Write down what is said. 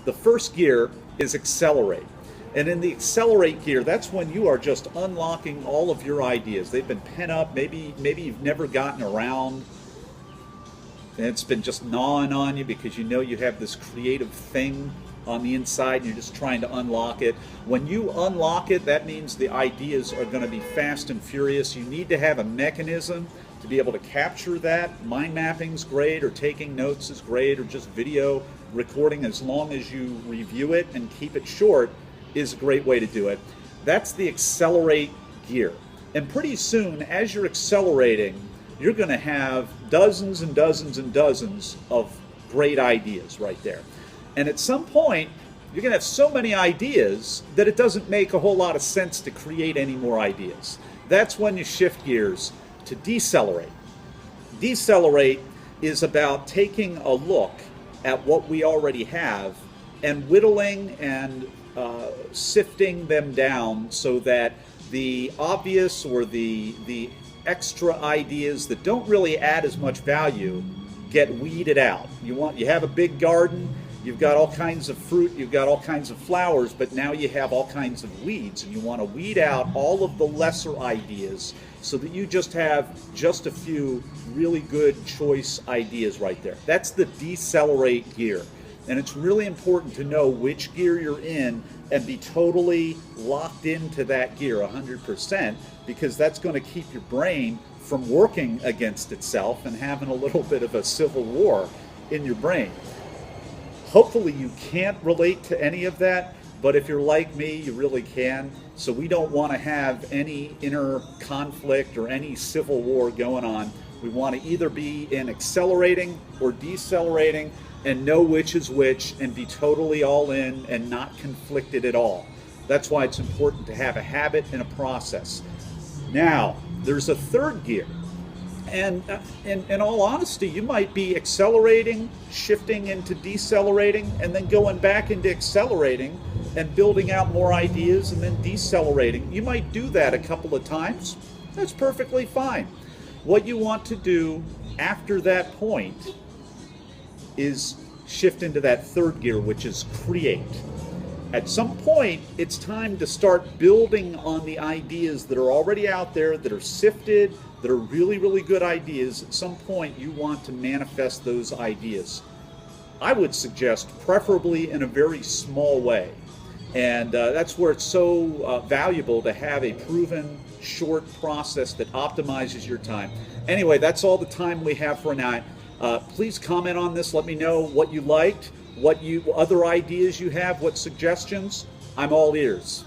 The first gear is Accelerate. And in the Accelerate gear, that's when you are just unlocking all of your ideas. They've been pent up, maybe you've never gotten around, and it's been just gnawing on you because you know you have this creative thing on the inside and you're just trying to unlock it. When you unlock it, that means the ideas are going to be fast and furious. You need to have a mechanism to be able to capture that. Mind mapping's great, or taking notes is great, or just video recording, as long as you review it and keep it short, is a great way to do it. That's the Accelerate gear. And pretty soon, as you're accelerating, you're going to have dozens and dozens and dozens of great ideas right there. And at some point, you're going to have so many ideas that it doesn't make a whole lot of sense to create any more ideas. That's when you shift gears to Decelerate. Decelerate is about taking a look at what we already have and whittling and sifting them down so that the obvious or the extra ideas that don't really add as much value get weeded out. You have a big garden, you've got all kinds of fruit, you've got all kinds of flowers, but now you have all kinds of weeds, and you want to weed out all of the lesser ideas so that you just have just a few really good choice ideas right there. That's the Decelerate gear. And it's really important to know which gear you're in and be totally locked into that gear 100%, because that's going to keep your brain from working against itself and having a little bit of a civil war in your brain. Hopefully you can't relate to any of that, but if you're like me, you really can. So we don't want to have any inner conflict or any civil war going on. We want to either be in accelerating or decelerating and know which is which and be totally all in and not conflicted at all. That's why it's important to have a habit and a process. Now, there's a third gear. And in all honesty, you might be accelerating, shifting into decelerating, and then going back into accelerating and building out more ideas and then decelerating. You might do that a couple of times. That's perfectly fine. What you want to do after that point is shift into that third gear, which is create. At some point, it's time to start building on the ideas that are already out there, that are sifted, that are really, really good ideas. At some point, you want to manifest those ideas. I would suggest preferably in a very small way. And that's where it's so valuable to have a proven, short process that optimizes your time. Anyway, that's all the time we have for now. Please comment on this. Let me know what you liked, what other ideas you have, what suggestions. I'm all ears.